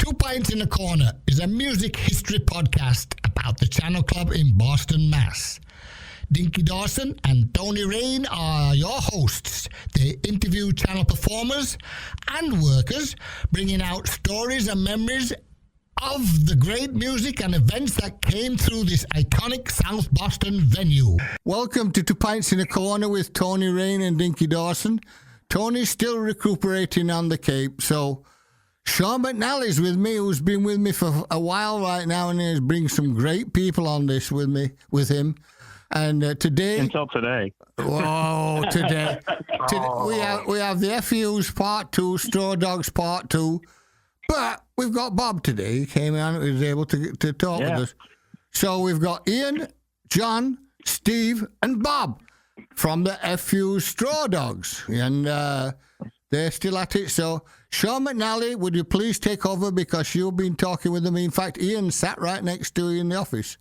Two Pints in a Corner is a music history podcast about the Channel Club in Boston, Mass. Dinky Dawson and Tony Raine are your hosts. They interview channel performers and workers, bringing out stories and memories of the great music and events that came through this iconic South Boston venue. Welcome to Two Pints in a Corner with Tony Raine and Dinky Dawson. Tony's still recuperating on the Cape, so Sean McNally's with me, who's been with me for a while right now, and he's bringing some great people on this with him. And today, until today. Whoa, today we have the FU's Part 2, Straw Dogs Part 2, but we've got Bob today. He came on, he was able to talk with us. So we've got Ian, John, Steve, and Bob from the FU's Straw Dogs, and they're still at it. So Sean McNally, would you please take over, because you've been talking with them. In fact, Ian sat right next to you in the office.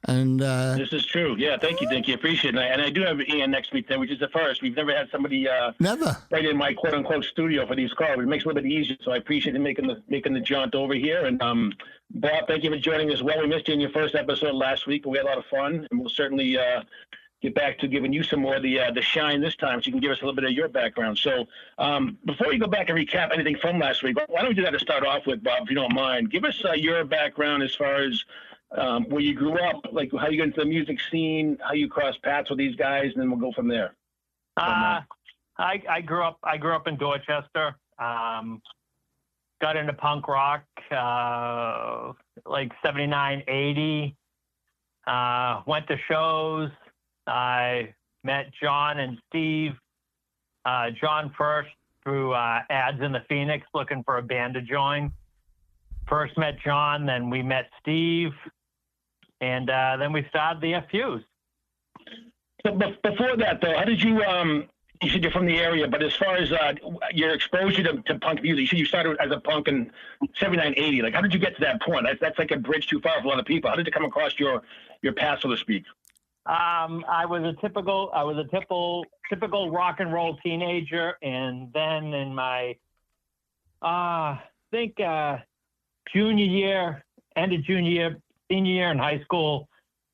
And this is true. Yeah, thank you, Dinky. Appreciate it. And I do have Ian next week, which is the first. We've never had somebody right in my quote-unquote studio for these calls. It makes it a little bit easier, so I appreciate him making the jaunt over here. And Bob, thank you for joining us. Well, we missed you in your first episode last week, but we had a lot of fun, and we'll certainly get back to giving you some more of the shine this time, so you can give us a little bit of your background. So before we go back and recap anything from last week, why don't we do that to start off with, Bob, if you don't mind? Give us your background as far as where you grew up, like how you got into the music scene, how you crossed paths with these guys, and then we'll go from there. I grew up in Dorchester. Got into punk rock like 79, 80. Went to shows. I met John and Steve. John first through ads in the Phoenix looking for a band to join. First met John, then we met Steve, and then we started the FUs. But before that, though, how did you said you're from the area, but as far as your exposure to punk music, you said you started as a punk in 79, 80. Like, how did you get to that point? That's like a bridge too far for a lot of people. How did it come across your path, so to speak? I was a typical rock and roll teenager, and then in my junior year, end of junior year, senior year in high school,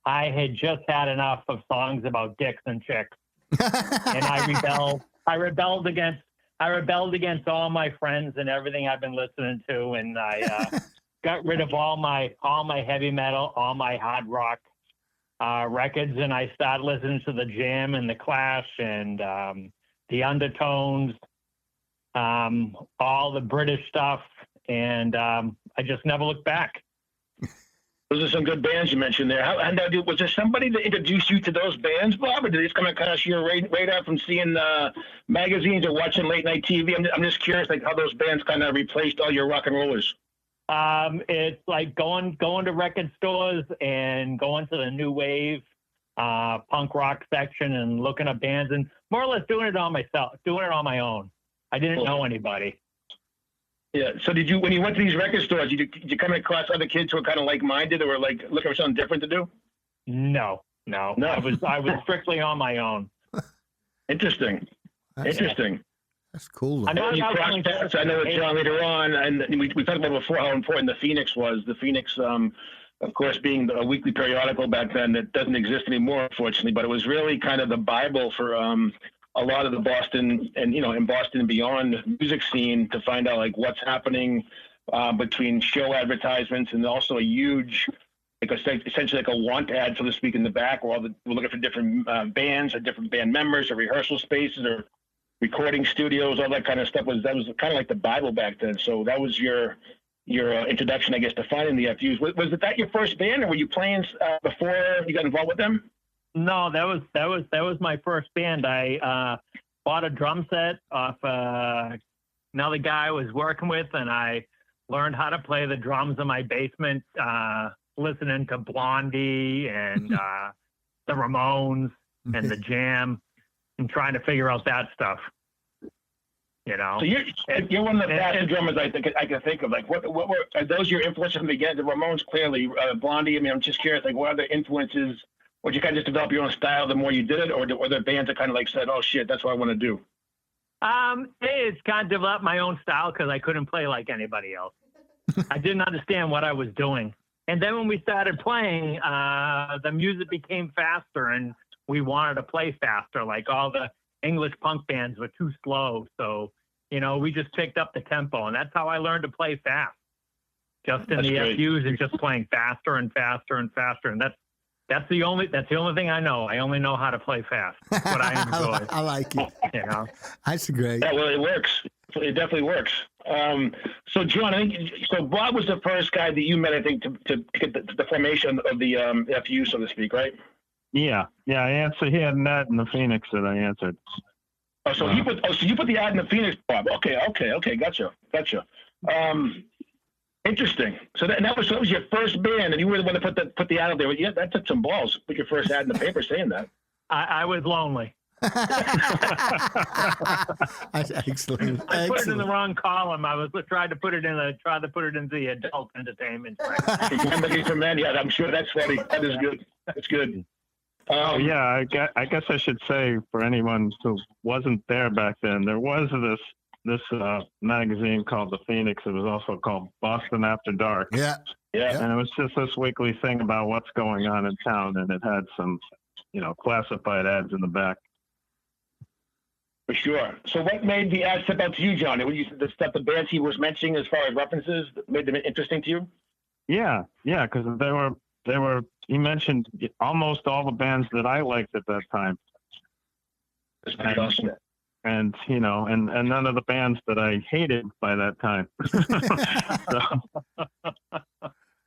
I had just had enough of songs about dicks and chicks, and I rebelled against all my friends and everything I've been listening to, and I got rid of all my heavy metal, all my hard rock records, and I started listening to the Jam and the Clash and the Undertones, all the British stuff, and I just never looked back. Those are some good bands you mentioned there. Was there somebody that introduced you to those bands, Bob, or did they just come across your radar from seeing magazines or watching late night TV? I'm just curious, like how those bands kind of replaced all your rock and rollers. It's like going to record stores and going to the new wave punk rock section and looking up bands and more or less doing it on my own. I didn't know anybody. Yeah. So did you, when you went to these record stores, did you come across other kids who were kind of like-minded or like looking for something different to do? No. I was strictly on my own. Interesting. That's cool. I know with John later on, and we talked about before how important the Phoenix was. The Phoenix, of course, being a weekly periodical back then that doesn't exist anymore, unfortunately, but it was really kind of the Bible for a lot of the Boston and, in Boston and beyond music scene to find out like what's happening between show advertisements and also a huge, essentially like a want ad, so to speak, in the back where we're looking for different bands or different band members or rehearsal spaces or recording studios, all that kind of stuff. That was kind of like the Bible back then. So that was your introduction, I guess, to finding the FUs. Was that your first band, or were you playing before you got involved with them? No, that was my first band. I bought a drum set off another guy I was working with, and I learned how to play the drums in my basement, listening to Blondie and the Ramones and the Jam, and trying to figure out that stuff. So you're one of the fastest drummers I can think of. Like, what were are those your influences from the beginning? The Ramones, clearly, Blondie. I mean, I'm just curious. Like, what other influences? Or did you kind of just develop your own style the more you did it, or were there bands that kind of like said, "Oh shit, that's what I want to do"? It's kind of developed my own style because I couldn't play like anybody else. I didn't understand what I was doing. And then when we started playing, the music became faster, and we wanted to play faster. Like all the English punk bands were too slow. So, we just picked up the tempo, and that's how I learned to play fast. Just in the FUs and just playing faster and faster and faster. And that's the only thing I know. I only know how to play fast. That's what I enjoy. I like it. That's great. Yeah, well, it works. It definitely works. So, John, so Bob was the first guy that you met, I think, to get the formation of the FU, so to speak, right? Yeah. I answered. He had an ad in the Phoenix that I answered. Oh, so you put the ad in the Phoenix, Bob. Okay, gotcha. Interesting. So that was your first band, and you were the one to put the ad out there. Yeah, that took some balls. Put your first ad in the paper saying that. I was lonely. Excellent. I put it in the wrong column. I was trying to put it in the adult entertainment. Yeah, I'm sure that's funny. That is good. That's good. I guess I should say for anyone who wasn't there back then, there was this magazine called The Phoenix. It was also called Boston After Dark. Yeah. And it was just this weekly thing about what's going on in town, and it had some, classified ads in the back. For sure. So what made the ad step out to you, John? The bands he was mentioning as far as references made them interesting to you? Yeah, because they were. He mentioned almost all the bands that I liked at that time. That's pretty awesome. And and none of the bands that I hated by that time.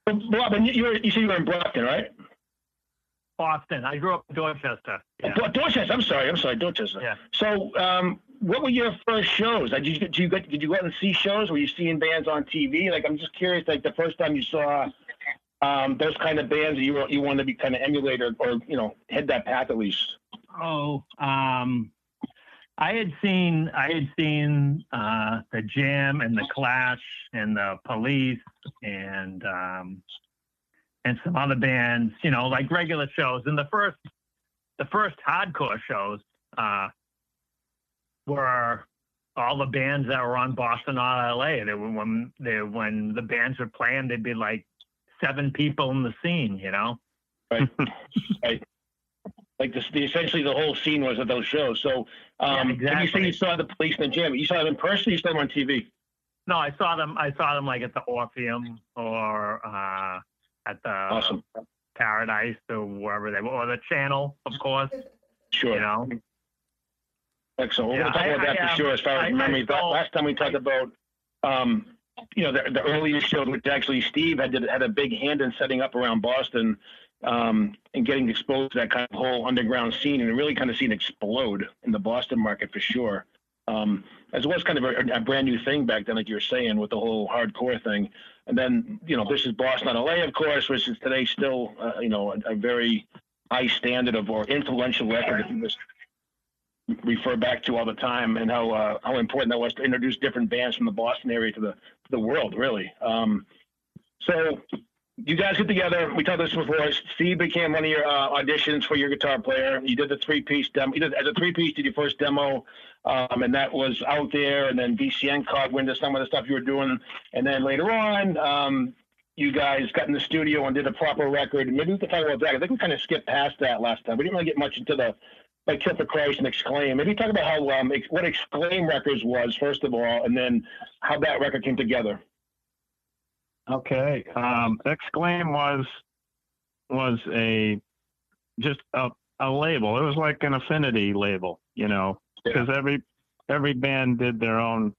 Bob, and you said you were in Brockton, right? Boston. I grew up in Dorchester. Yeah. Dorchester. I'm sorry, Dorchester. Yeah. So, what were your first shows? Did you go out and see shows? Were you seeing bands on TV? Like, I'm just curious. Like, the first time you saw those kind of bands that you wanted to be kind of emulate or head that path at least. Oh, I had seen the Jam and the Clash and the Police and some other bands, like regular shows. And the first hardcore shows were all the bands that were on Boston or LA. When the bands were playing, they'd be like 7 people in the scene, Right. Right. Like essentially the whole scene was at those shows. So exactly. When you say you saw the Police and the Jam, you saw them in person or you saw them on TV? No, I saw them like at the Orpheum or at the Awesome. Paradise or wherever they were, or the Channel, of course. Sure. Excellent. We're going to talk about that for sure. As far as memory, last time we talked about, the earliest shows, which actually Steve had a big hand in setting up around Boston, and getting exposed to that kind of whole underground scene, and really kind of seen it explode in the Boston market for sure. As it was kind of a brand new thing back then, like you were saying, with the whole hardcore thing. And then, this is Boston on LA, of course, which is today still, a very high standard or influential record that you just refer back to all the time, and how important that was to introduce different bands from the Boston area to the world, really. So you guys get together. We talked this before. Steve became one of your auditions for your guitar player. You did the 3-piece demo. As a 3-piece, did your first demo, and that was out there. And then VCN caught wind of some of the stuff you were doing. And then later on, you guys got in the studio and did a proper record. Maybe we can talk about that. I think we kind of skipped past that last time. We didn't really get much into the Kill for Christ and Exclaim. Maybe talk about how what Exclaim Records was first of all, and then how that record came together. Okay. Exclaim was just a label. It was like an affinity label, because every band did their own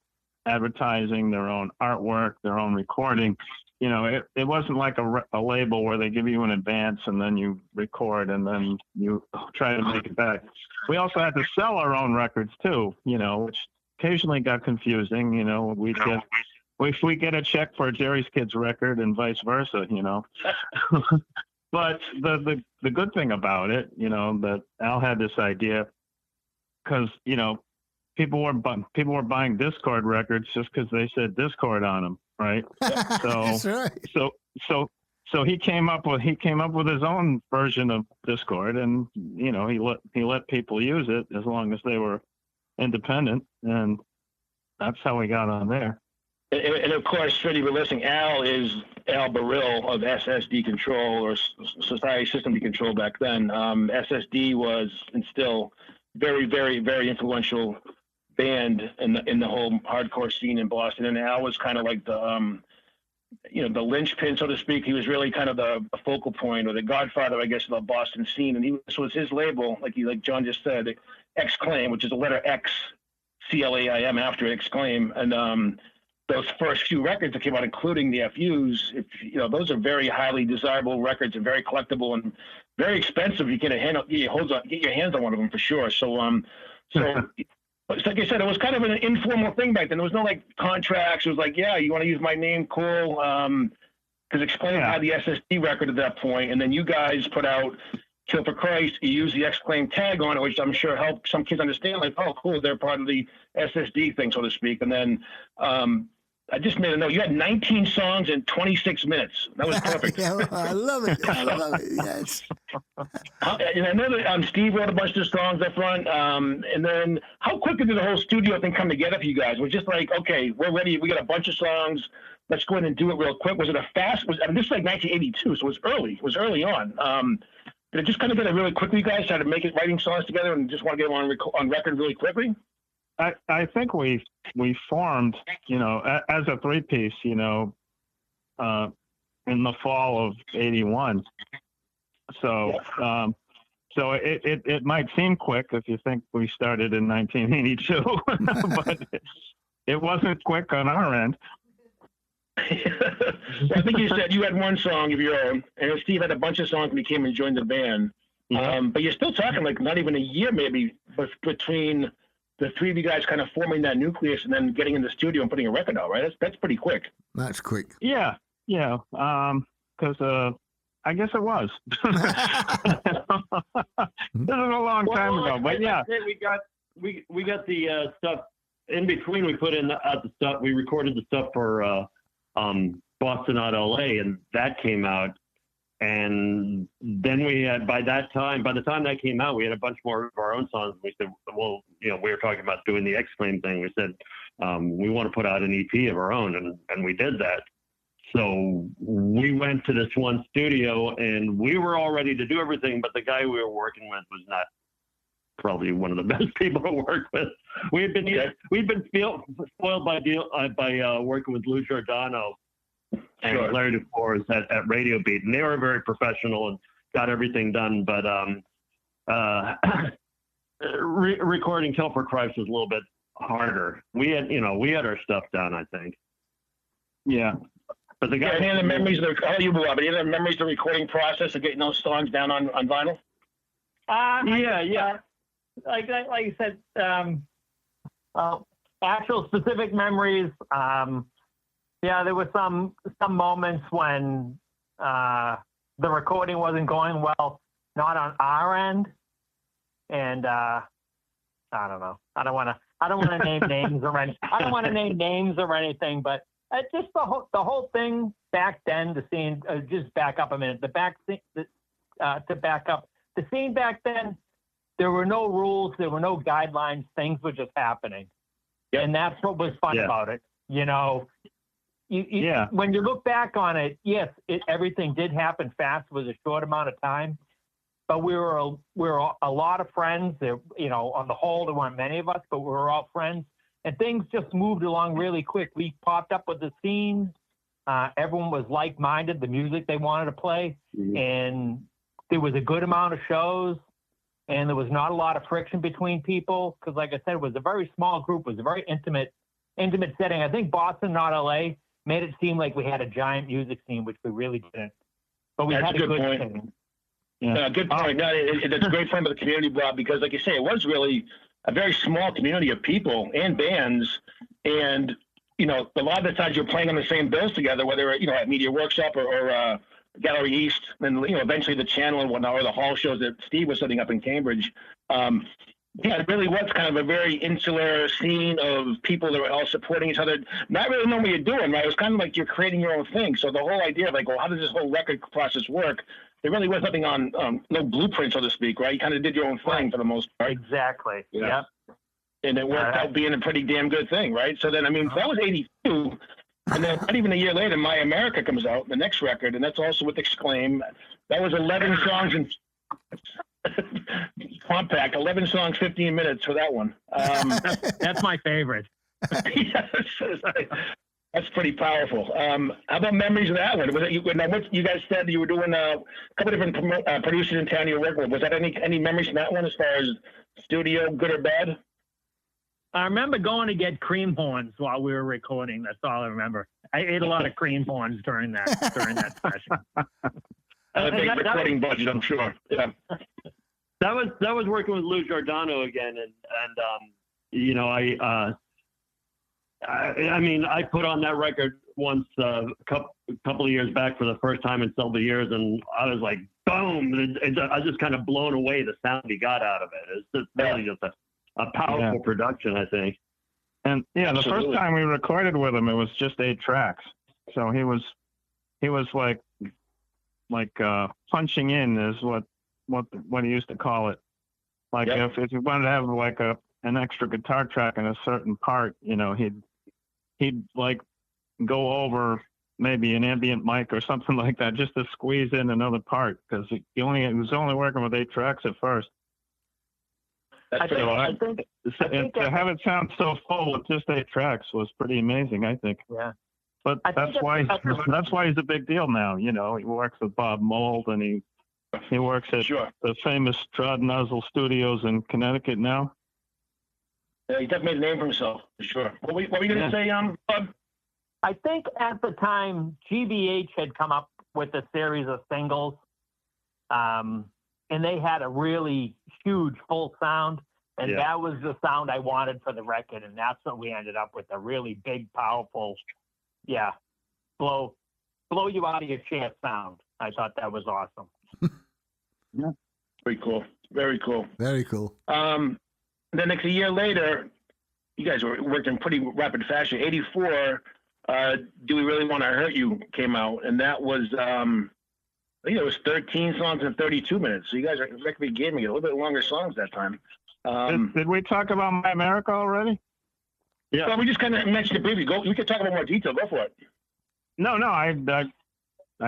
advertising, their own artwork, their own recording. It wasn't like a label where they give you an advance and then you record and then you try to make it back. We also had to sell our own records too, which occasionally got confusing. If we get a check for Jerry's Kids record and vice versa, But the good thing about it, that Al had this idea, because people were buying Discord records just because they said Discord on them, right? That's right. So he came up with his own version of Discord, and he let people use it as long as they were independent, and that's how we got on there. And of course, for you were listening, Al is Al Baril of SSD Control, or Society System Control back then. SSD was and still very, very, very influential band in the whole hardcore scene in Boston. And Al was kind of like the the linchpin, so to speak. He was really kind of the focal point, or the godfather, I guess, of the Boston scene. And this was his label, like John just said, Exclaim, which is the letter X, CLAIM after it, Exclaim. And those first few records that came out, including the FUs, those are very highly desirable records and very collectible and very expensive. You get your hands on one of them for sure. So like I said, it was kind of an informal thing back then. There was no like contracts. It was like, yeah, you want to use my name, cool. Because Exclaim had the SSD record at that point, and then you guys put out Kill for Christ. You use the Exclaim tag on it, which I'm sure helped some kids understand, like, oh, cool, they're part of the SSD thing, so to speak. And then I just made a note. You had 19 songs in 26 minutes. That was perfect. Yeah, I love it. I love it. Yes. And I know that Steve wrote a bunch of songs up front. And then how quickly did the whole studio thing come together for you guys? Was it just like, okay, we're ready. We got a bunch of songs. Let's go in and do it real quick. Was it a fast? This is like 1982, so it was early. It was early on. Did it just kind of get it really quickly? You guys started writing songs together and just want to get them on record really quickly? I think we formed, as a three-piece, in the fall of '81. So, it might seem quick if you think we started in 1982, but it wasn't quick on our end. I think you said you had one song of your own, and Steve had a bunch of songs when he came and joined the band. But you're still talking like not even a year, maybe, between the three of you guys kind of forming that nucleus and then getting in the studio and putting a record out, right? That's pretty quick. That's quick. Yeah. Because I guess it was. This is a long time ago, but yeah. We got the stuff in between. We put in the stuff. We recorded the stuff for Boston Not LA, and that came out. And then we had, by the time that came out, we had a bunch more of our own songs. We said, well, we were talking about doing the Exclaim thing. We said, we want to put out an EP of our own. And we did that. So we went to this one studio, and we were all ready to do everything. But the guy we were working with was not probably one of the best people to work with. We'd been spoiled by working with Lou Giordano and Larry DeForest at Radio Beat, and they were very professional and got everything done. But recording Kill for Christ was a little bit harder. We had our stuff down, I think. Yeah, but the guy. Any other memories of the recording process of getting those songs down on vinyl? Yeah. Like you said, actual specific memories. There were some moments when the recording wasn't going well, not on our end, and I don't know. I don't want to name names or anything. I don't want to name names or anything, but just the whole thing back then. The scene. Just back up a minute. To back up the scene back then. There were no rules. There were no guidelines. Things were just happening. Yep. And that's what was fun about it. When you look back on it, yes, everything did happen fast. It was a short amount of time. But we were a lot of friends. On the whole, there weren't many of us, but we were all friends. And things just moved along really quick. We popped up with the scene. Everyone was like-minded, the music they wanted to play. Mm-hmm. And there was a good amount of shows. And there was not a lot of friction between people because, like I said, it was a very small group. It was a very intimate setting. I think Boston, not LA, made it seem like we had a giant music scene, which we really didn't. But we had a good scene. Yeah. Good point. No, it's a great point about the community, Bob, because, like you say, it was really a very small community of people and bands. And, a lot of the times you're playing on the same bills together, whether, at Media Workshop or Gallery East, and eventually the Channel and whatnot, or the hall shows that Steve was setting up in Cambridge. It really was kind of a very insular scene of people that were all supporting each other, not really knowing what you're doing, right? It was kind of like you're creating your own thing. So the whole idea of how does this whole record process work? There really was nothing on, no blueprint, so to speak, right? You kind of did your own thing for the most part. Exactly. Yeah. Yep. And it worked out being a pretty damn good thing, right? So then, that was 82. And then not even a year later, My America comes out, the next record, and that's also with Exclaim. That was 11 songs and compact, 11 songs, 15 minutes for that one. That's my favorite. Yes, that's pretty powerful. How about memories of that one? Was it you guys said you were doing a couple different producers in town you were working with? Was that any memories from that one as far as studio, good or bad? I remember going to get cream horns while we were recording. That's all I remember. I ate a lot of cream horns during that session. A big recording budget, I'm sure. Yeah. That was working with Lou Giordano again, and you know, I mean, I put on that record once a couple of years back for the first time in several years, and I was like, boom! I was just kind of blown away the sound he got out of it. It's just really just a powerful production, I think. And yeah, Absolutely. The first time we recorded with him, it was just 8 tracks. So he was like punching in is what he used to call it. Like if you wanted to have like an extra guitar track in a certain part, you know, he'd like go over maybe an ambient mic or something like that just to squeeze in another part because he was only working with 8 tracks at first. I think to have it sound so full with just 8 tracks was pretty amazing, I think. Yeah. But that's why he's a big deal now. You know, he works with Bob Mould and he works at the famous Strad Nuzzle Studios in Connecticut now. Yeah, he definitely made a name for himself, for sure. What were you going to say, Bob? I think at the time, GBH had come up with a series of singles, and they had a really huge full sound, and that was the sound I wanted for the record, and that's what we ended up with, a really big, powerful, blow you out of your chair sound. I thought that was awesome. Yeah. Very cool. Very cool. Very cool. Then next a year later, you guys were working in pretty rapid fashion. 84, Do We Really Want to Hurt You came out, and that was, I think it was 13 songs in 32 minutes. So you guys are gaming a little bit longer songs that time. Did we talk about My America already? Yeah. Well, we just kind of mentioned it briefly. We could talk about more detail. Go for it. No, I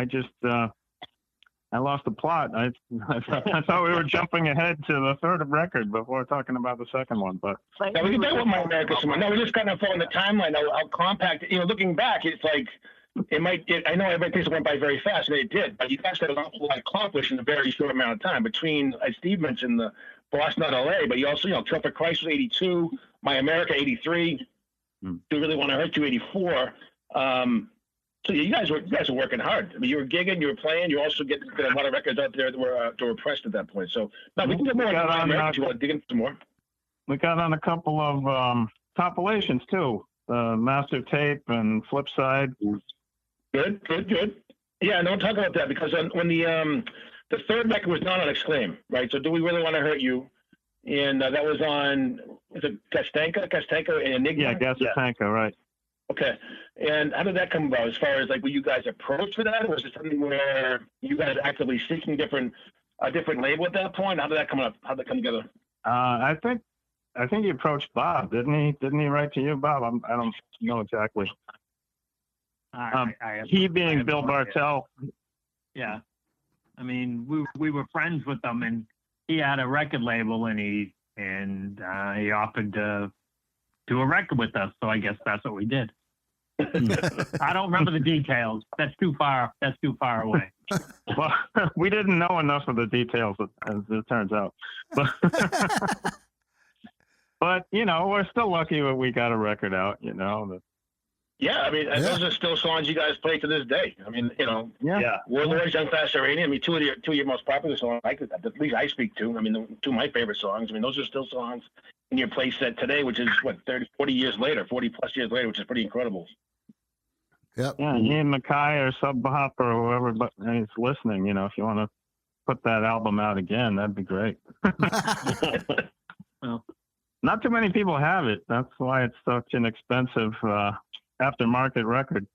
just I lost the plot. I thought we were jumping ahead to the third record before talking about the second one, but we can talk about My America some more. No, we just kind of following the timeline. How compact. You know, looking back, it's like I know everybody thinks it went by very fast, and it did. But you guys had an awful lot accomplished in a very short amount of time. Between, as Steve mentioned, the Boston, not LA, but you also, Kill for Christ was 82, My America 83. Do We Really Want to Hurt You 84. So you guys were working hard. I mean, you were gigging, you were playing, you also get a lot of records out there that were pressed at that point. So now we can get more on that if you want to dig into some more. We got on a couple of compilations too, Master Tape and Flipside. Good. Yeah, don't talk about that because when the third record was not on Exclaim, right? So Do We Really Want to Hurt You? And that was on, was it Gastanka and Enigma? Yeah, Gastanka, right. Okay. And how did that come about as far as were you guys approached for that? Or was it something where you guys actively seeking a different label at that point? How did that come up? How did that come together? I think he approached Bob, didn't he? Didn't he write to you, Bob? I don't know exactly. He being Bill Bartell. Yeah. I mean, we were friends with him, and he had a record label, and he offered to do a record with us. So I guess that's what we did. I don't remember the details. That's too far away. Well, we didn't know enough of the details, as it turns out. But we're still lucky that we got a record out. Yeah, I mean, those are still songs you guys play to this day. I mean, Warlords, Young Fast Iranian. I mean, two of your most popular songs, at least I speak to. I mean, two of my favorite songs. I mean, those are still songs in your play set today, which is 40 plus years later, which is pretty incredible. Yep. Yeah, he and Mackay or Sub Hop or whoever is listening, if you want to put that album out again, that'd be great. Well, not too many people have it. That's why it's such an expensive aftermarket record.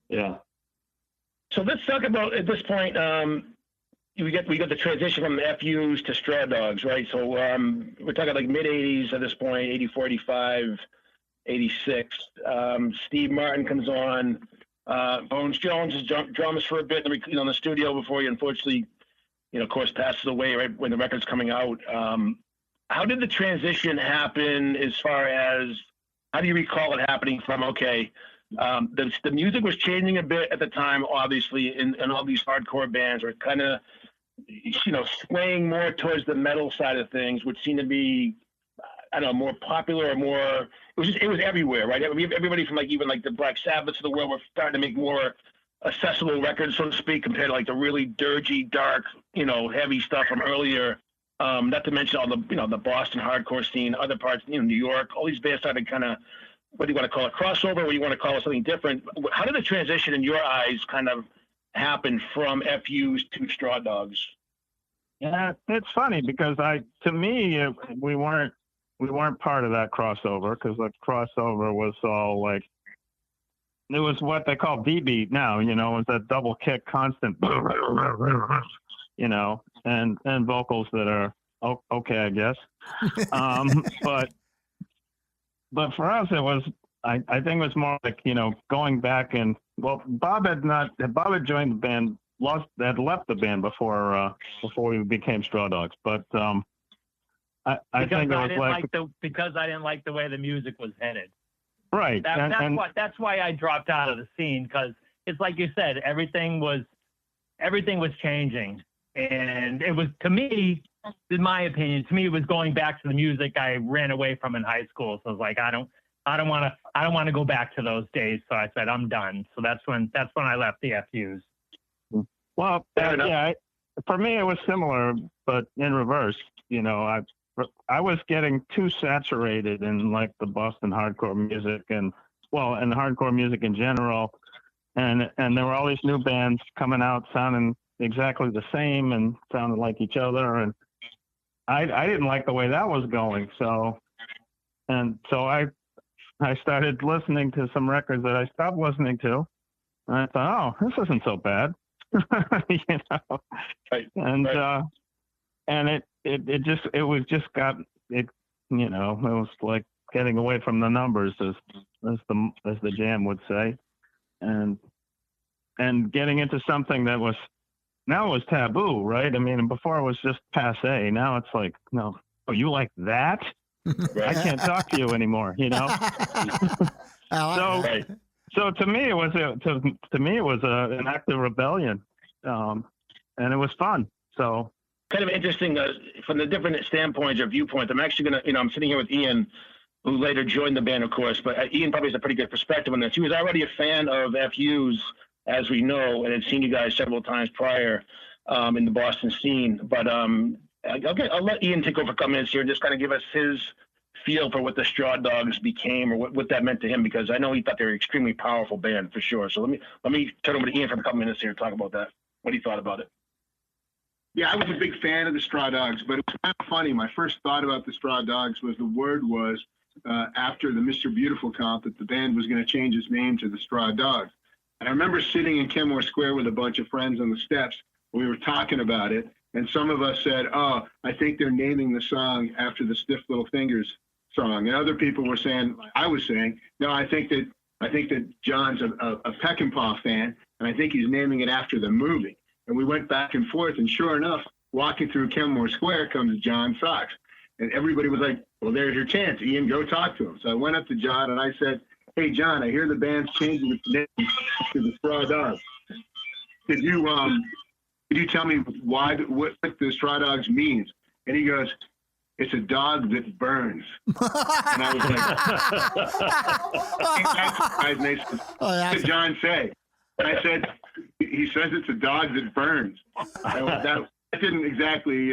Yeah. So let's talk about, at this point, we got the transition from FUs to Straw Dogs, right? So we're talking mid 80s at this point, 84, 85. '86. Steve Martin comes on. Bones Jones is drums for a bit in the studio before he unfortunately, of course, passes away right when the record's coming out. How did the transition happen as far as, how do you recall it happening from, okay, the music was changing a bit at the time, obviously, and all these hardcore bands were kind of, swaying more towards the metal side of things, which seemed to be, I don't know, more popular or more, it was everywhere, right? Everybody from even the Black Sabbaths of the world were starting to make more accessible records, so to speak, compared to the really dirgy, dark, heavy stuff from earlier. Not to mention all the Boston hardcore scene, other parts, New York, all these bands started kind of, what do you want to call it, crossover, or you want to call it something different? How did the transition in your eyes kind of happen from FUs to Straw Dogs? Yeah, it's funny because to me, we weren't part of that crossover, because the crossover was all it was what they call D-beat now, it was that double kick constant, and vocals that are okay, I guess. But for us, it was, I think it was more going back and, Bob had joined the band, had left the band before we became Straw Dogs. But I think it was because I didn't like the way the music was headed. Right. That's why I dropped out of the scene, because it's like you said, everything was changing. And it was, to me, in my opinion, it was going back to the music I ran away from in high school. So I was like, I don't want to go back to those days. So I said, I'm done. So that's when I left the FUs. Well, for me, it was similar, but in reverse. I was getting too saturated in the Boston hardcore music and hardcore music in general. And there were all these new bands coming out sounding exactly the same and sounded like each other. And I didn't like the way that was going. So I started listening to some records that I stopped listening to. And I thought, oh, this isn't so bad. Right. And, right. And it was like getting away from the numbers, as the Jam would say, and getting into something that was, now it was taboo, right? I mean, before it was just passé. Now it's like, no, oh, you like that? Right. I can't talk to you anymore. So to me, it was an act of rebellion, and it was fun. So. Kind of interesting from the different standpoints or viewpoints. I'm actually going to, I'm sitting here with Ian, who later joined the band, of course, but Ian probably has a pretty good perspective on this. He was already a fan of FUs, as we know, and had seen you guys several times prior in the Boston scene. But I'll let Ian take over a couple minutes here and just kind of give us his feel for what the Straw Dogs became, or what that meant to him, because I know he thought they were an extremely powerful band for sure. So let me turn over to Ian for a couple minutes here and talk about that, what he thought about it. Yeah, I was a big fan of the Straw Dogs, but it was kind of funny. My first thought about the Straw Dogs was after the Mr. Beautiful comp that the band was going to change its name to the Straw Dogs. And I remember sitting in Kenmore Square with a bunch of friends on the steps. We were talking about it, and some of us said, oh, I think they're naming the song after the Stiff Little Fingers song. And other people were saying, I was saying, no, I think that John's a Peckinpah fan, and I think he's naming it after the movie. And we went back and forth, and sure enough, walking through Kenmore Square comes John Sox. And everybody was like, well, there's your chance. Ian, go talk to him. So I went up to John, and I said, hey, John, I hear the band's changing its name to the Straw Dogs. Could you tell me what the Straw Dogs means? And he goes, it's a dog that burns. And I was like, and they said, what did John say? And I said, he says it's a dog that burns. That didn't exactly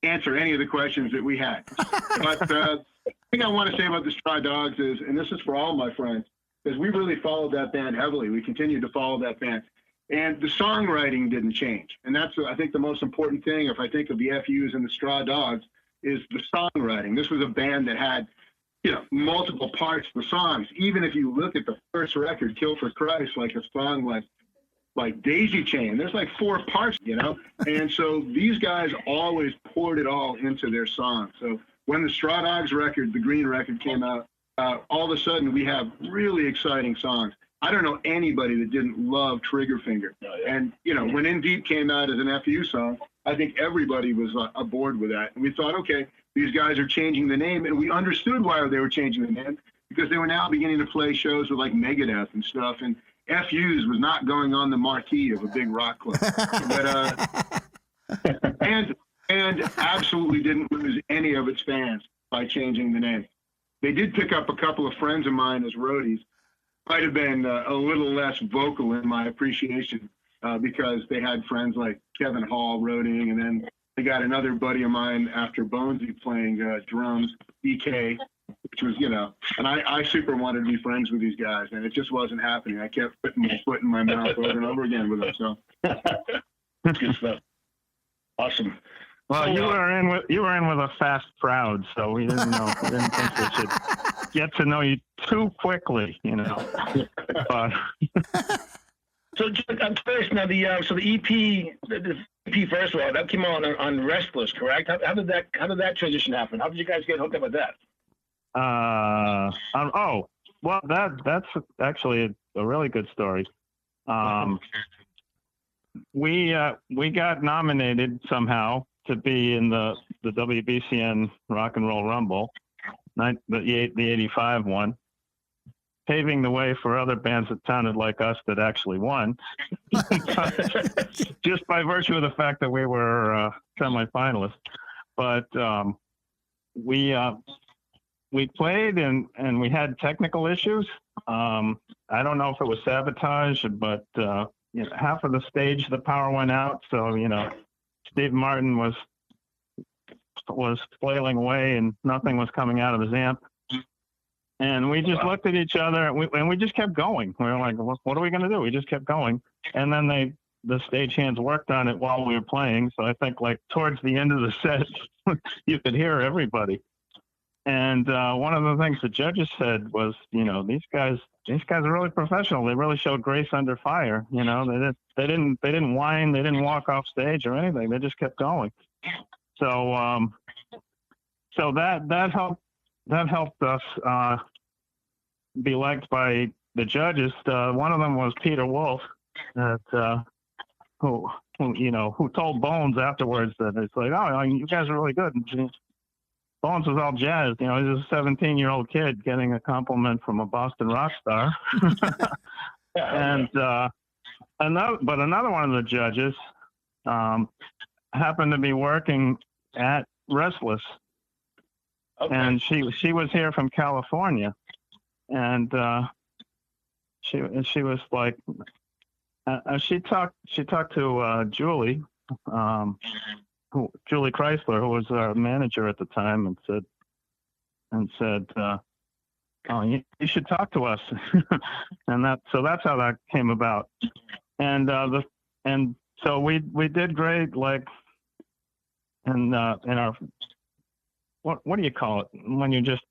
answer any of the questions that we had. But the thing I want to say about the Straw Dogs is, and this is for all my friends, is we really followed that band heavily. We continued to follow that band. And the songwriting didn't change. And that's, I think, the most important thing, if I think of the FUs and the Straw Dogs, is the songwriting. This was a band that had, multiple parts of the songs. Even if you look at the first record, Kill for Christ, like a song like Daisy Chain, there's like 4 parts, And so these guys always poured it all into their songs. So when the Straw Dogs record, the Green record, came out, all of a sudden we have really exciting songs. I don't know anybody that didn't love Trigger Finger. Oh, yeah. And, when In Deep came out as an FU song, I think everybody was aboard with that. And we thought, okay, these guys are changing the name. And we understood why they were changing the name, because they were now beginning to play shows with like Megadeth and stuff. And FU's was not going on the marquee of a big rock club. But, and absolutely didn't lose any of its fans by changing the name. They did pick up a couple of friends of mine as roadies. Might have been a little less vocal in my appreciation because they had friends like Kevin Hall roading, and then they got another buddy of mine after Bonesy playing drums, EK, which was, and I super wanted to be friends with these guys, and it just wasn't happening. I kept putting my foot in my mouth over and over again with them. So good stuff. Awesome. Well, so, you were in with a fast crowd, so we didn't think we should get to know you too quickly, But so I'm curious now. The EP first of all, that came out on Restless, correct? How did that transition happen? How did you guys get hooked up with that? Well, that's actually a really good story. We got nominated somehow to be in the WBCN Rock and Roll Rumble, the 85 one, paving the way for other bands that sounded like us that actually won, just by virtue of the fact that we were semifinalists. But we played and we had technical issues. I don't know if it was sabotage, but half of the stage, the power went out. So, Steve Martin was flailing away and nothing was coming out of his amp. And we just looked at each other and we just kept going. We were like, what are we going to do? We just kept going. And then the stagehands worked on it while we were playing. So I think like towards the end of the set, you could hear everybody. And one of the things the judges said was, these guys are really professional. They really showed grace under fire. They didn't whine. They didn't walk off stage or anything. They just kept going. So that helped us be liked by the judges. One of them was Peter Wolf, who told Bones afterwards that it's like, oh, you guys are really good. And Bones was all jazzed. He was a 17-year-old kid getting a compliment from a Boston rock star. And another one of the judges happened to be working at Restless. Okay. And she was here from California, and she was like, she talked to Julie, Julie Chrysler, who was our manager at the time, and said, oh, you should talk to us, and so that's how that came about, and so we did great, like, in our. What do you call it when you're just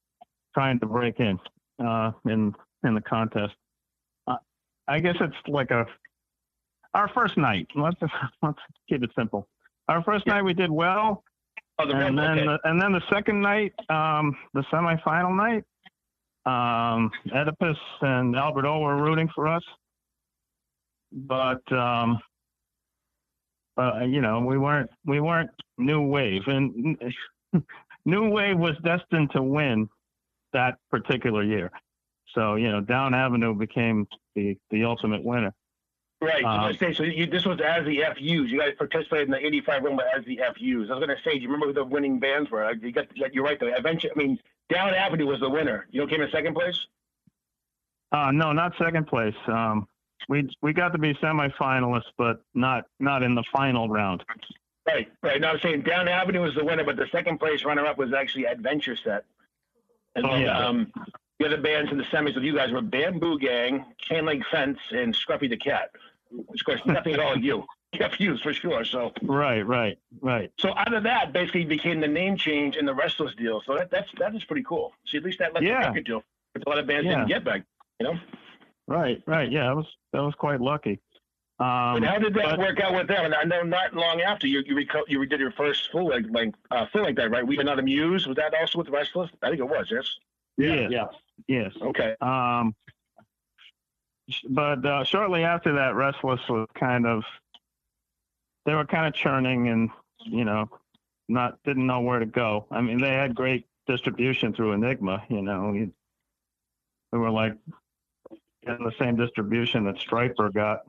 trying to break in the contest? I guess it's like our first night. Let's keep it simple. Our first night we did well, and then the second night, the semifinal night, Oedipus and Albert O were rooting for us, but we weren't New Wave, and New Wave was destined to win that particular year. So, Down Avenue became the ultimate winner. Right. So this was as the FUs. You guys participated in the 85 Rumble as the FUs. I was going to say, do you remember who the winning bands were? You're right, though. Eventually, Down Avenue was the winner. You came in second place? No, not second place. We got to be semifinalists, but not in the final round. Right. Now I'm saying Down Avenue was the winner, but the second place runner-up was actually Adventure Set. And the other bands in the semis with you guys were Bamboo Gang, Chain Link Fence, and Scruffy the Cat. Which, of course, nothing at all like you. FUs for sure. So right. So out of that, basically became the name change and the Restless deal. So that is pretty cool. See, at least that led the record deal, which a lot of bands didn't get back. Right. Yeah, that was quite lucky. And how did that work out with them? And I know not long after you did your first full length that, right? We Are Not Amused. Was that also with Restless? I think it was. Yes. Yes. Yeah. Yes. Okay. But shortly after that, Restless was they were kind of churning and, didn't know where to go. I mean, they had great distribution through Enigma, they were like getting the same distribution that Stryper got,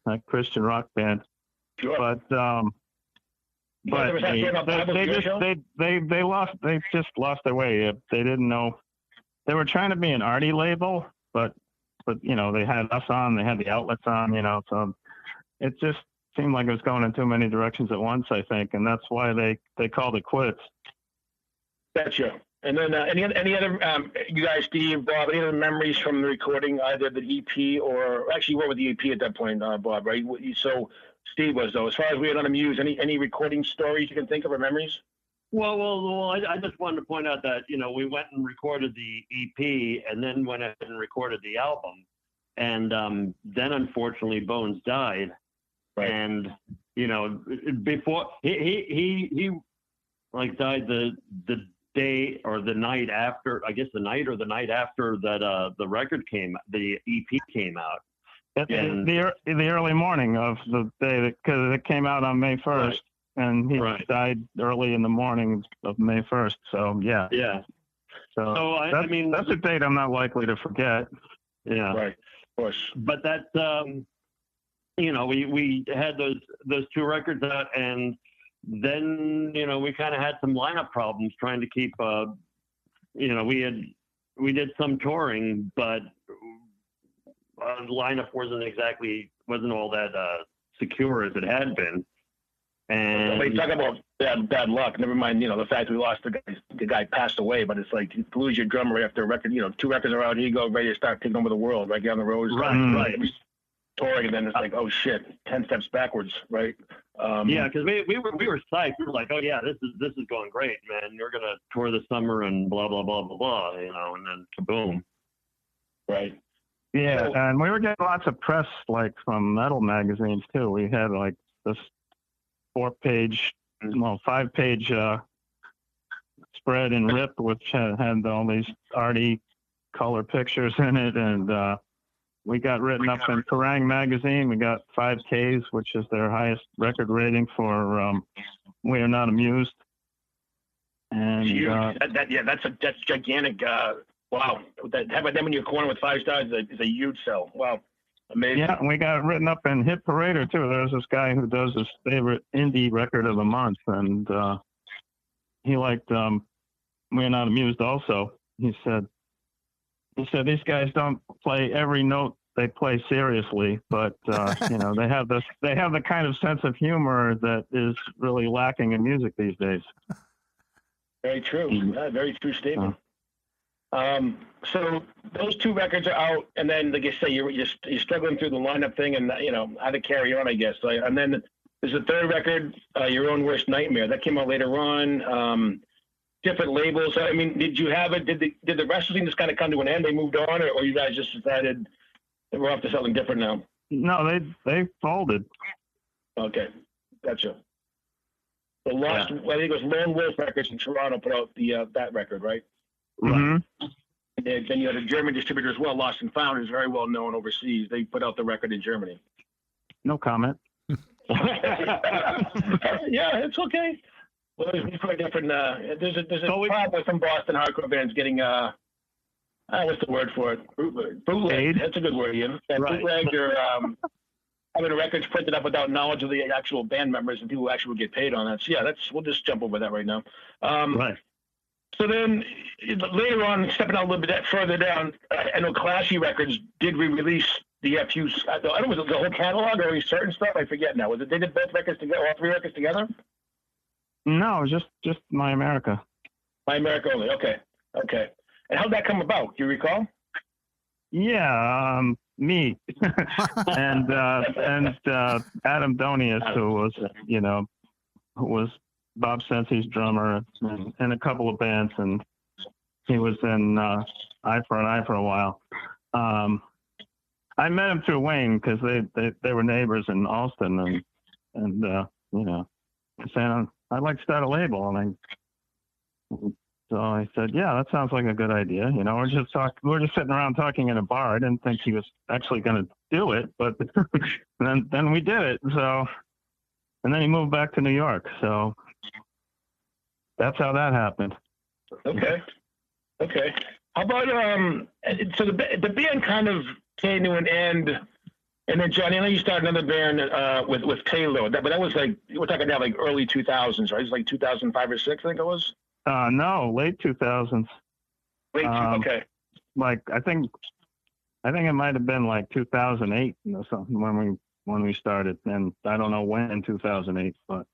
that Christian rock band. Sure. But they just lost their way. They didn't know. They were trying to be an arty label, but they had us on, they had the outlets on, so it just seemed like it was going in too many directions at once, I think, and that's why they called it quits. Gotcha. And then any other, you guys, Steve, Bob, any other memories from the recording, either the EP or actually you were with the EP at that point, Bob, right? So Steve was, though. As far as we had on Muse, any recording stories you can think of or memories? Well, I just wanted to point out that, we went and recorded the EP and then went ahead and recorded the album. And then, unfortunately, Bones died. Right. And, before he died the day or the night after, I guess the night after that the record the EP came out. And the early morning of the day, because it came out on May 1st. Right. And he died early in the morning of May 1st. So, yeah. Yeah. So I mean, that's a date I'm not likely to forget. Yeah. Right. Of course. But that's, we had those two records out, and then, we kind of had some lineup problems trying to keep, we did some touring, but the lineup wasn't all that secure as it had been. And but you talk about bad luck. Never mind, the fact we lost the guy passed away. But it's like you lose your drummer after a record. 2 records are out. Here you go, ready to start taking over the world. Right, get on the road, right. Touring, and then it's like, oh shit, 10 steps backwards, right? Yeah, because we were psyched. We were like, oh yeah, this is going great, man. We're gonna tour this summer and blah blah blah blah blah, and then kaboom. Right. Yeah, so, and we were getting lots of press from metal magazines too. We had this 5-page spread in Rip, which had all these arty color pictures in it, and we got written up in Kerrang! Magazine. We got 5Ks, which is their highest record rating for We Are Not Amused. And that's gigantic. Wow, having them in your corner with 5 stars is a huge sell. Wow. Amazing. Yeah, and we got written up in Hit Parader too. There's this guy who does his favorite indie record of the month, and he liked We're Not Amused also. He said these guys don't play every note they play seriously, but they have the kind of sense of humor that is really lacking in music these days. Very true. Very true statement. So those 2 records are out, and then, like I say, you're struggling through the lineup thing, and how to carry on, I guess. And then there's a 3rd record, Your Own Worst Nightmare, that came out later on. Different labels. I mean, did you have it? Did the wrestling just kind of come to an end? They moved on, or you guys just decided that we're off to something different now? No, they folded. Okay, gotcha. The I think it was Lone Wolf Records in Toronto put out that record, right? Mm-hmm. And then you had a German distributor as well, Lost and Found, who's very well known overseas. They put out the record in Germany. No comment. Yeah, it's okay. Well, there's quite different. There's a problem with some Boston hardcore bands getting what's the word for it? Bootleg. That's a good word, Ian. Bootleg or having records printed up without knowledge of the actual band members and people who actually would get paid on that. So yeah, we'll just jump over that right now. Right. So then later on, stepping out a little bit further down, I know Classy Records did re-release the FU. I don't know, was it the whole catalog or certain stuff? I forget now. Was it they did both records together, all 3 records together? No, just My America. My America only. Okay. And how'd that come about? Do you recall? Yeah, me and Adam Donius, who was Bob Sensi's drummer in a couple of bands, and he was in Eye for an Eye for a while. I met him through Wayne because they were neighbors in Alston, and saying I'd like to start a label, and I So I said, yeah, that sounds like a good idea. You know, we're just sitting around talking in a bar. I didn't think he was actually going to do it, but then we did it. So, and then he moved back to New York. So that's how that happened. Okay. How about so the band kind of came to an end, and then Johnny, I know you started another band with Payload, but that was like, we're talking now like early 2000s, right? It was like 2005 or 6, I think it was. No, late 2000s. Okay. Like I think it might have been like 2008 or something when we started, and I don't know when in 2008, but.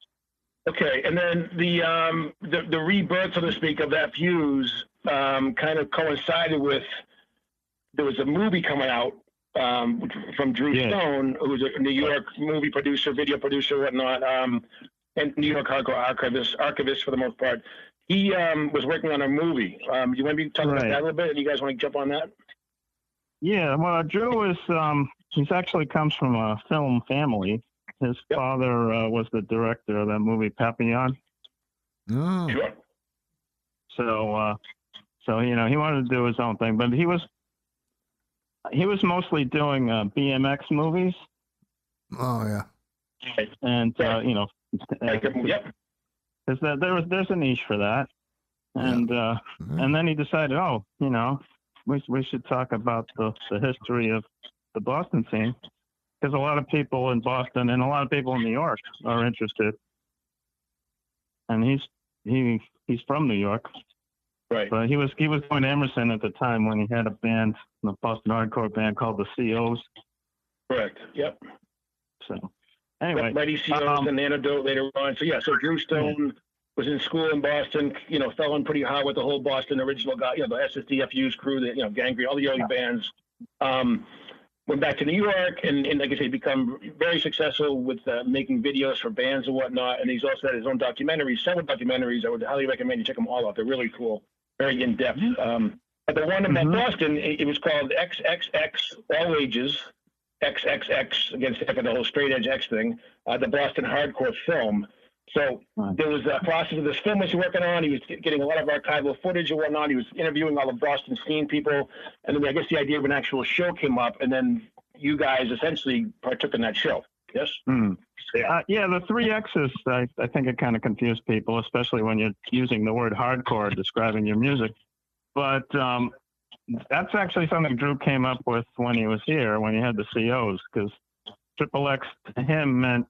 Okay, and then the rebirth, so to speak, of that Fuse kind of coincided with, there was a movie coming out from Drew Stone, who was a New York movie producer, video producer, whatnot, and New York hardcore archivist for the most part. He was working on a movie. You want to be talking about that a little bit? And you guys want to jump on that? Yeah, well, Drew is he's actually comes from a film family. His father was the director of that movie Papillon. Oh. Sure. So you know, he wanted to do his own thing, but he was mostly doing BMX movies. Oh yeah. And you know, because there's a niche for that, and and then he decided, oh, you know, we should talk about the history of the Boston scene. Because a lot of people in Boston and a lot of people in New York are interested, and he's from New York, right? But he was going to Emerson at the time when he had a band, a Boston hardcore band called the COs. Correct. Yep. So anyway, Mighty COs and Antidote later on. So yeah, so Drew Stone was in school in Boston. You know, fell in pretty hard with the whole Boston original guy. You know, the SSDFU's crew, the Gangrene, all the early bands. Went back to New York and like I say, become very successful with making videos for bands and whatnot. And he's also had his own documentaries, several documentaries. I would highly recommend you check them all out. They're really cool, very in depth. But the one about Boston, it was called XXX All Ages, XXX against the whole straight edge X thing, the Boston hardcore film. So there was a process of this film he was working on. He was getting a lot of archival footage and whatnot. He was interviewing all the Boston scene people. And then I guess the idea of an actual show came up, and then you guys essentially partook in that show. Yes? Yeah, the 3 X's, I think it kind of confused people, especially when you're using the word hardcore describing your music. But that's actually something Drew came up with when he was here, when he had the COs, because Triple X to him meant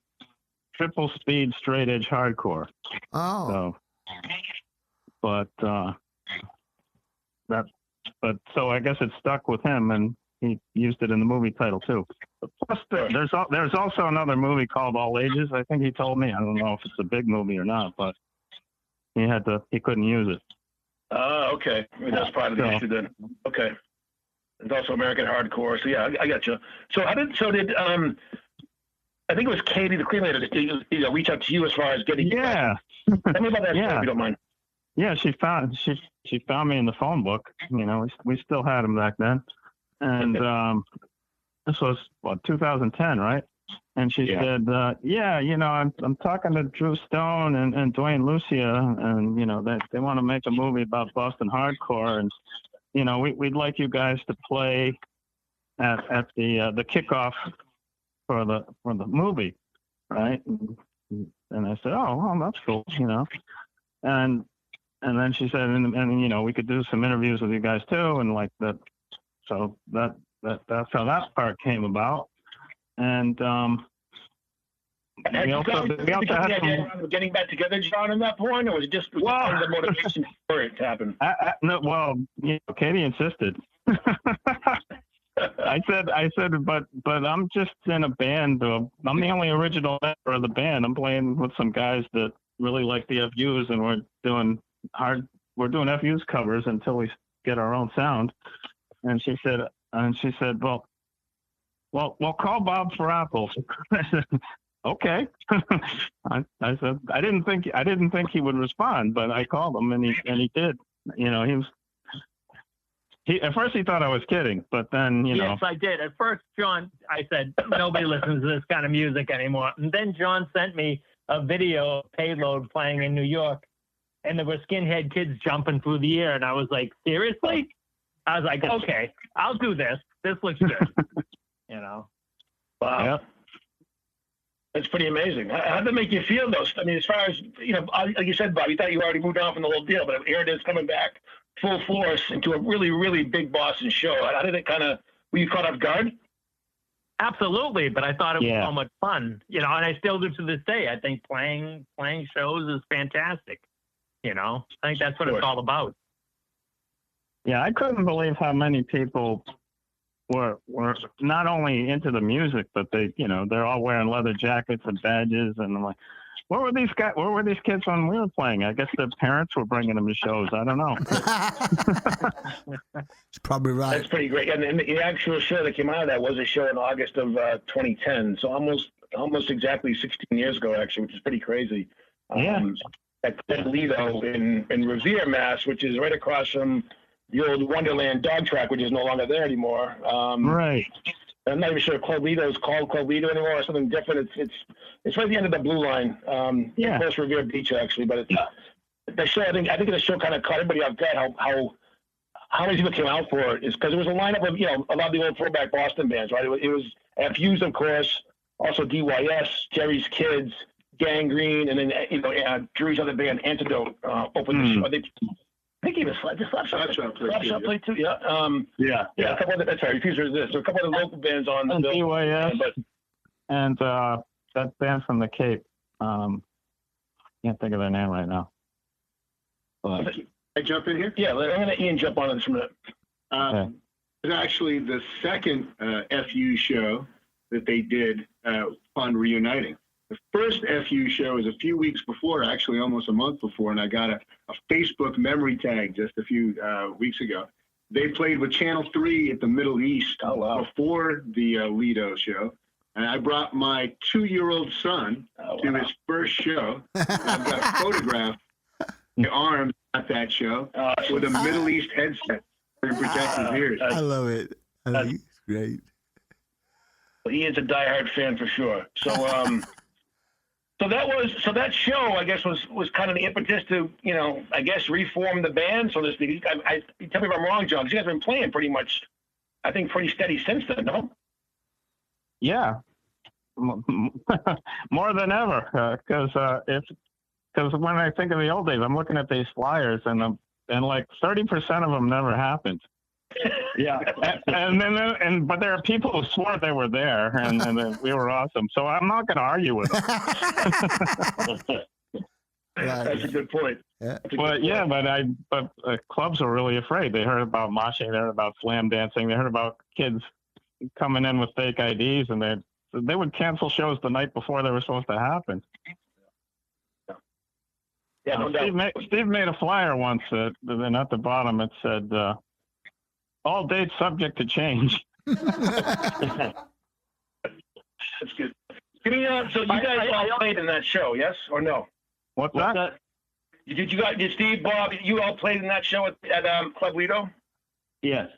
triple speed straight edge hardcore. Oh. So I guess it stuck with him, and he used it in the movie title too. Plus, there's also another movie called All Ages. I think he told me. I don't know if it's a big movie or not, but he couldn't use it. Okay. I mean, that's part of the issue then. Okay. There's also American hardcore. So yeah, I got you. So did I think it was Katie, the cremator, that reach out to you as far as getting. Yeah. Tell me about that, if you don't mind. Yeah, she found me in the phone book. You know, we still had them back then, and this was 2010, right? And she said, "Yeah, you know, I'm talking to Drew Stone and Dwayne Lucia, and you know they want to make a movie about Boston hardcore, and you know we'd like you guys to play at the kickoff for the movie, right?" And I said, "Oh, well, that's cool, you know." And then she said, and you know, we could do some interviews with you guys too, and like that. So that's how that part came about. And we also had some getting back together, John, in that point, or was it just the motivation for it to happen? No, well, you know, Katie insisted. I said, but I'm just in a band. I'm the only original member of the band. I'm playing with some guys that really like the FUs, and we're doing FUs covers until we get our own sound. And she said, well, call Bob for Apple. I said, okay. I said, I didn't think he would respond, but I called him, and he did. You know, at first he thought I was kidding, but then, you know. Yes, I did. At first, John, I said, nobody listens to this kind of music anymore. And then John sent me a video of Payload playing in New York. and there were skinhead kids jumping through the air, and I was like, seriously? I was like, okay, I'll do this. This looks good. Wow. Yep. That's pretty amazing. How'd that make you feel, though? I mean, as far as, like you said, Bob, you thought you already moved on from the whole deal, but here it is coming back full force into a really, really big Boston show. How did it were you caught off guard? Absolutely, but I thought it was so much fun, and I still do to this day. I think playing shows is fantastic. I think that's what it's all about. Yeah, I couldn't believe how many people were not only into the music, but they're all wearing leather jackets and badges, and I'm like, where were these kids when we were playing? I guess their parents were bringing them to shows. I don't know. It's probably right. That's pretty great. And the actual show that came out of that was a show in August of 2010, so almost exactly 16 years ago, actually, which is pretty crazy. At Lido in Revere, Mass, which is right across from the old Wonderland dog track, which is no longer there anymore. Right. I'm not even sure if Club Lido is called Club Lido anymore or something different. It's right at the end of the blue line. Close Revere Beach, actually. But the show, I think the show kind of caught everybody off guard. How many people came out for it is because it was a lineup of a lot of the old throwback Boston bands, right? It was FUs, of course, also DYS, Jerry's Kids, Gangrene, and then Drew's other band, Antidote, opened the show. I think even Slapshot played too. Yeah. A couple of that's right. Refuse to Resist. So a couple of the local bands on the bill. DYS and that band from the Cape. Can't think of their name right now. But, I jump in here? Yeah, I'm going to let Ian jump on this from It's actually the second FU show that they did on reuniting. The first FU show was a few weeks before, actually almost a month before, and I got a Facebook memory tag just a few weeks ago. They played with Channel 3 at the Middle East before the Lido show. And I brought my 2-year-old son to his first show. I've got a photograph of my arms at that show with a Middle East headset to protect his ears. I love it. It's great. Well, Ian's a diehard fan for sure. So, so that show, I guess, was kind of the impetus to, I guess, reform the band, so to speak. Tell me if I'm wrong, John, 'cause you guys have been playing pretty much, I think, pretty steady since then, no? Yeah. More than ever, because when I think of the old days, I'm looking at these flyers, and like 30% of them never happened. Yeah, but there are people who swore they were there, and we were awesome. So I'm not going to argue with them. That's a good point. Yeah. But clubs were really afraid. They heard about moshing, they heard about slam dancing, they heard about kids coming in with fake IDs, and they would cancel shows the night before they were supposed to happen. Yeah, no doubt. Steve made a flyer once, and at the bottom it said, all dates subject to change. That's good. So you guys all played in that show, yes or no? What's that? Did Steve, Bob, you all played in that show at Club Lido? Yes.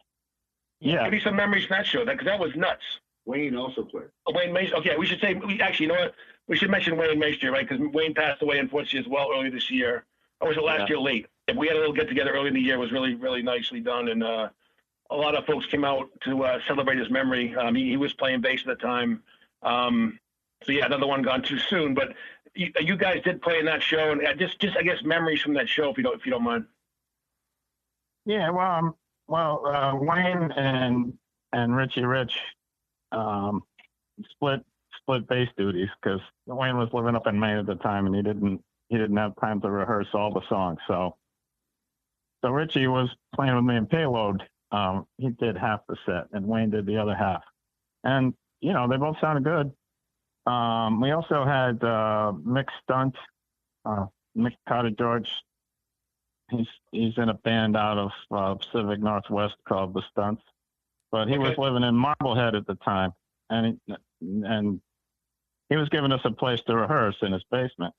Yeah. Give me some memories from that show, because that was nuts. Wayne also played. Oh, Wayne Meister. Okay, we should say, you know what? We should mention Wayne Meister, right? Because Wayne passed away, unfortunately, as well earlier this year. Or was it last year late? We had a little get-together early in the year. It was really, really nicely done. And a lot of folks came out to celebrate his memory. He was playing bass at the time. So, yeah, another one gone too soon. But you guys did play in that show. And just I guess, memories from that show, if you don't mind. Yeah, well, Wayne and Richie Rich split bass duties because Wayne was living up in Maine at the time, and he didn't have time to rehearse all the songs. So Richie was playing with me in Payload. He did half the set, and Wayne did the other half. And they both sounded good. We also had Mick Stunt, Mick Carter George. He's in a band out of Pacific Northwest called The Stunts, but he was living in Marblehead at the time, and he was giving us a place to rehearse in his basement.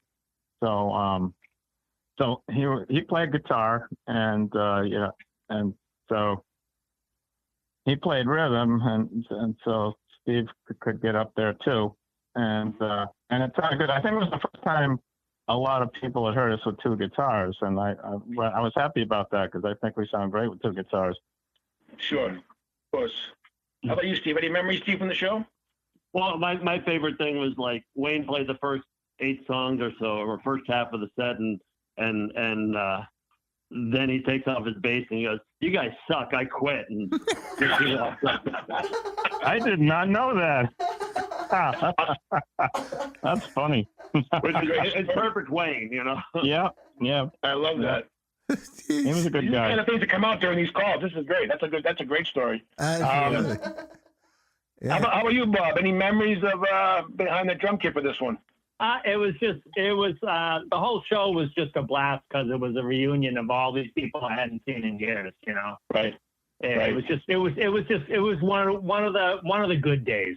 So he played guitar, and so he played rhythm, and so Steve could get up there too, and it sounded good. I think it was the first time a lot of people had heard us with two guitars, and I was happy about that because I think we sound great with two guitars. Sure, of course. How about you, Steve? Any memories, Steve, from the show? Well, my favorite thing was like Wayne played the first 8 songs or so, or first half of the set, and then he takes off his bass and he goes, "You guys suck. I quit." And I did not know that. That's funny. It's perfect Wayne, you know. Yeah. I love that. He was a good These guy. kind of things that come out during these calls. This is great. That's a great story. Absolutely. How about you, Bob? Any memories of behind the drum kit for this one? The whole show was just a blast because it was a reunion of all these people I hadn't seen in years, you know. Right. It was one of the good days.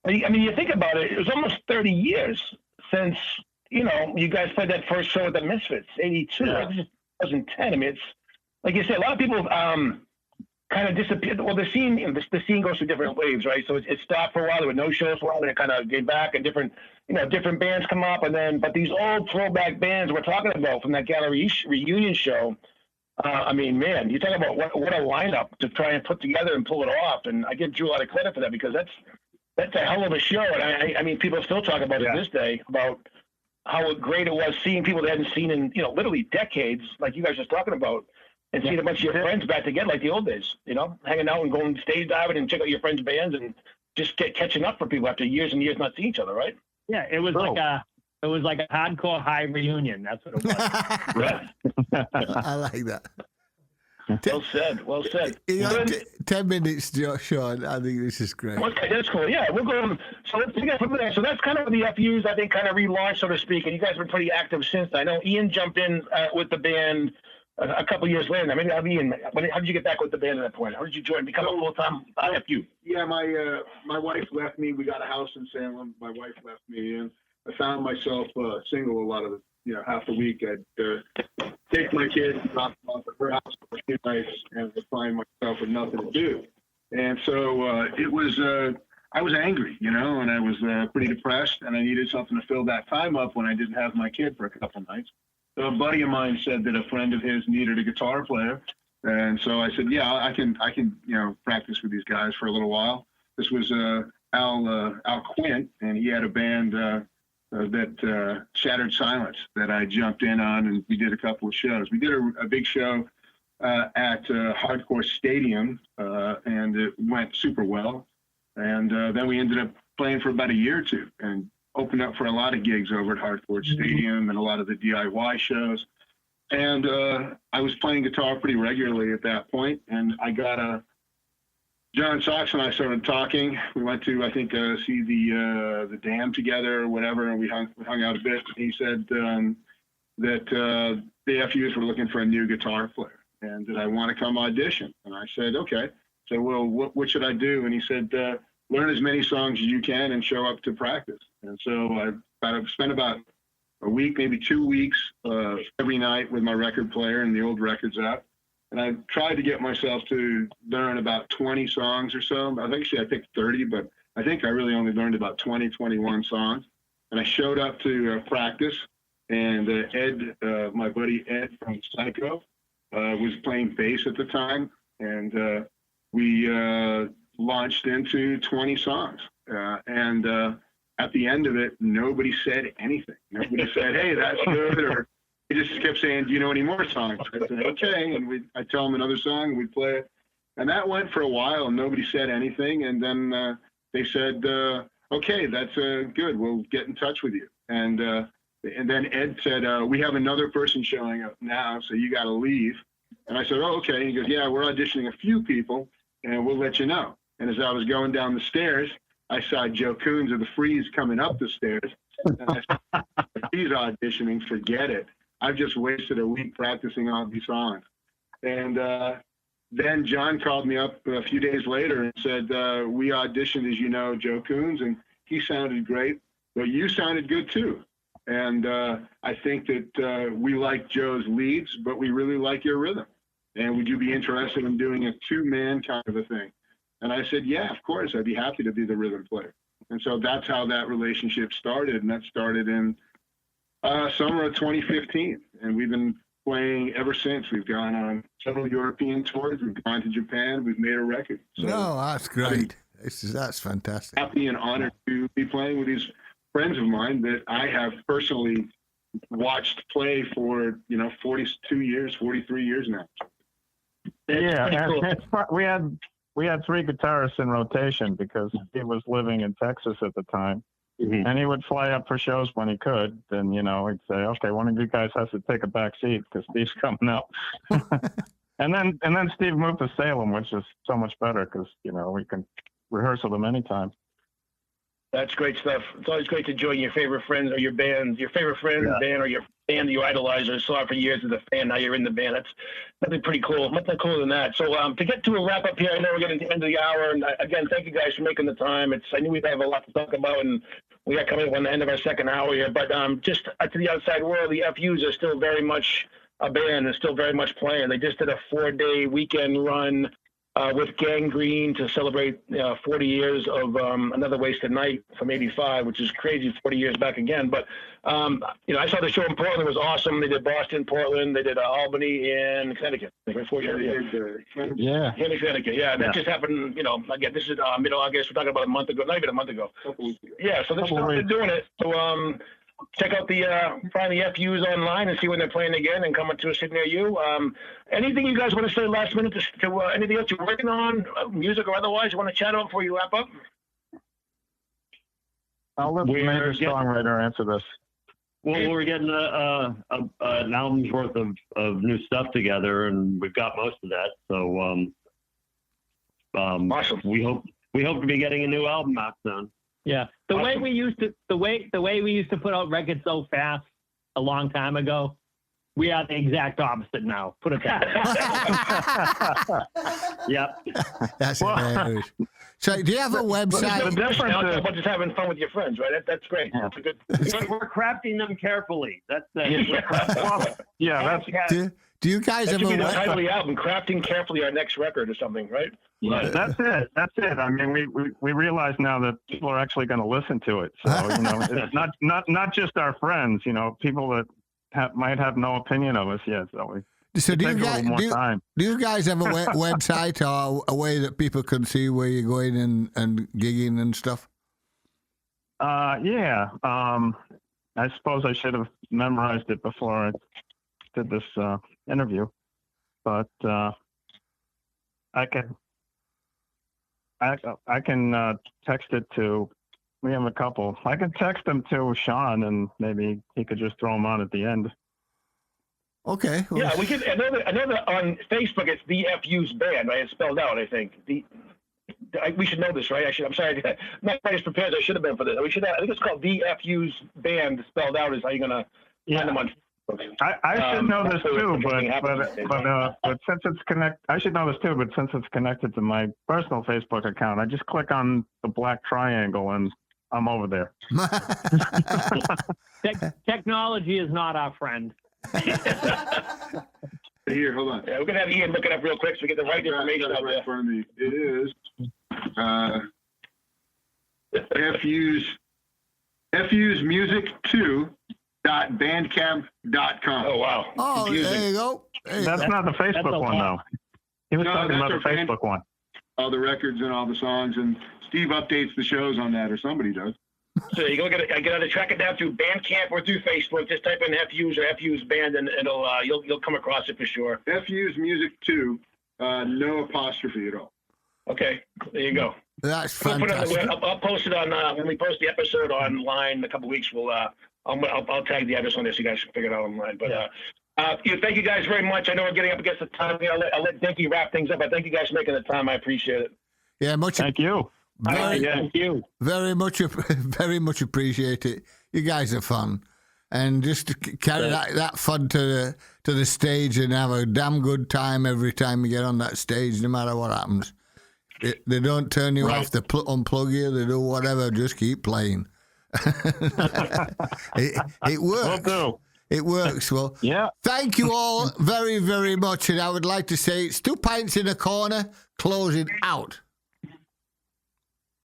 I mean, you think about it, it was almost 30 years since, you know, you guys played that first show with the Misfits, 82, Yeah. right? This is 2010. I mean, it's, like you said, a lot of people kind of disappeared. Well, the scene goes through different waves, right? So it stopped for a while. There were no shows for a while, then it kind of came back, and different bands come up, but these old throwback bands we're talking about from that gallery reunion show, I mean, man, you talk about what a lineup to try and put together and pull it off, and I give Drew a lot of credit for that because that's a hell of a show, and I mean, people still talk about it this day, about how great it was seeing people they hadn't seen in, literally decades, like you guys just talking about, and seeing a bunch of your friends back together like the old days, hanging out and going stage diving and check out your friends' bands and just catching up for people after years and years not seeing each other, right? Yeah, it was like a hardcore high reunion. That's what it was. I like that. Well said. 10 minutes, Sean. I think this is great. Okay, that's cool. Yeah, we'll go. So let's get from there. So that's kind of the FUs, I think, kind of relaunched, so to speak. And you guys have been pretty active since. I know Ian jumped in with the band a couple years later. Now, maybe Ian. How did you get back with the band at that point? How did you join? Become a full-time FU? Yeah, my wife left me. We got a house in Salem. My wife left me, and I found myself single a lot of half the week. I'd take my kids, drop them off at her house for a few nights, and would find myself with nothing to do. And so it was. I was angry, and I was pretty depressed, and I needed something to fill that time up when I didn't have my kid for a couple nights. So a buddy of mine said that a friend of his needed a guitar player, and so I said, "Yeah, I can, practice with these guys for a little while." This was Al Quint, and he had a band that Shattered Silence that I jumped in on, and we did a couple of shows. We did a big show at Hardcore Stadium, and it went super well. And then we ended up playing for about a year or two, and opened up for a lot of gigs over at Hardcore Stadium and a lot of the DIY shows. And I was playing guitar pretty regularly at that point, and I got John Sox and I started talking. We went to, I think, see the Dam together or whatever, and we hung out a bit. He said that the FUs were looking for a new guitar player, and did I want to come audition? And I said, okay. So, well, what should I do? And he said, learn as many songs as you can and show up to practice. And so I spent about a week, maybe 2 weeks, every night with my record player and the old records app. And I tried to get myself to learn about 20 songs or so. I picked 30, but I think I really only learned about 20, 21 songs. And I showed up to practice, and Ed, my buddy Ed from Psycho, was playing bass at the time. And we launched into 20 songs. And at the end of it, nobody said anything. Nobody said, "Hey, that's good," or he just kept saying, "Do you know any more songs?" I said, "Okay," and I'd tell him another song, and we'd play it. And that went for a while, and nobody said anything. And then they said, "Okay, that's good. We'll get in touch with you." And then Ed said, "We have another person showing up now, so you got to leave." And I said, "Oh, okay." And he goes, "Yeah, we're auditioning a few people, and we'll let you know." And as I was going down the stairs, I saw Joe Coons of the Freeze coming up the stairs. And I said, "If he's auditioning, forget it. I've just wasted a week practicing all these songs." And then John called me up a few days later and said, "We auditioned, as you know, Joe Coons, and he sounded great, but you sounded good too. And I think that we like Joe's leads, but we really like your rhythm. And would you be interested in doing a two-man kind of a thing?" And I said, "Yeah, of course. I'd be happy to be the rhythm player." And so that's how that relationship started. And that started in Summer of 2015, and we've been playing ever since. We've gone on several European tours. We've gone to Japan. We've made a record. So No, that's great. That's fantastic. happy and honored to be playing with these friends of mine that I have personally watched play for 42 years, 43 years now. Yeah, pretty cool. we had three guitarists in rotation because he was living in Texas at the time, and he would fly up for shows when he could. Then he'd say, "Okay, one of you guys has to take a back seat because Steve's coming up." and then Steve moved to Salem, which is so much better because we can rehearse with him anytime. That's great stuff. It's always great to join your favorite friends or your band, your favorite friend, band, or your band you idolize or saw for years as a fan. Now you're in the band. That's nothing pretty cool. Nothing cooler than that. So to get to a wrap up here, I know we're getting to the end of the hour. And again, thank you guys for making the time. I knew we'd have a lot to talk about, and we got coming up on the end of our second hour here. But just to the outside world, the FUs are still very much a band and still very much playing. They just did a 4-day weekend run with Gangrene to celebrate 40 years of Another Wasted Night from '85, which is crazy, 40 years back again. But, I saw the show in Portland. It was awesome. They did Boston, Portland. They did Albany and Connecticut. Yeah. Connecticut. Yeah, that just happened, again, this is mid-August. We're talking about a month ago, not even a month ago. Yeah, so they're doing it. So check out find the FUs online and see when they're playing again and coming to a city near you. Anything you guys want to say last minute to anything else you're working on, music or otherwise, you want to chat on before you wrap up? I'll let the major songwriter answer this. Well, we're getting an album's worth of new stuff together, and we've got most of that. So awesome. We hope to be getting a new album out soon. Yeah, the way we used to put out records so fast a long time ago, we are the exact opposite now. Put it that way. Yep. That's hilarious. So, do you have a website? The difference is just having fun with your friends, right? That's great. Yeah. That's a good. We're crafting them carefully. That's Do you guys That have should be a the website? title of the album, Crafting Carefully Our Next Record or something, right? Yeah, that's it. I mean, we realize now that people are actually going to listen to it. So it's not just our friends. People that might have no opinion of us yet. So do you guys have a website or a way that people can see where you're going and gigging and stuff? Yeah. I suppose I should have memorized it before I did this interview, but I can text it to. We have a couple. I can text them to Sean, and maybe he could just throw them on at the end. Okay. Well, Yeah, we could. I know that on Facebook it's the FU's band, right? It's spelled out, I think. We should know this, right? I'm sorry, I'm not quite as prepared as I should have been for this. I think it's called the FU's band. Spelled out is how you're gonna find them on Facebook. I should know this too, but since it's I should know this too, but since it's connected to my personal Facebook account, I just click on the black triangle and I'm over there. Technology is not our friend. Here, hold on. Yeah, we're gonna have Ian look it up real quick so we get the right information out there. For me. It is FU's music2.bandcamp.com. Oh wow! oh, Confusing. there you go. That's not the Facebook one, though. He was talking about the our Facebook one. All the records and all the songs, and Steve updates the shows on that, or somebody does. So you go get to track it down through Bandcamp or through Facebook. Just type in FU's or FU's band, and it'll you'll come across it for sure. FU's music2, no apostrophe at all. Okay, there you go. That's Fantastic. fantastic. I'll post it on when we post the episode online in a couple weeks. I'll tag the address on there so you guys can figure it out online. But thank you guys very much. I know we're getting up against the time here. I'll let Dinky wrap things up. But thank you guys for making the time. I appreciate it. Yeah, Thank you. Thank you. very much appreciate it. You guys are fun, and just to carry that fun to the stage and have a damn good time every time you get on that stage, no matter what happens. They don't turn you off. They unplug you. They do whatever. Just keep playing. it works. Will do. It works. Well, Yeah. thank you all very, very much. And I would like to say it's 2 pints in a corner, closing out.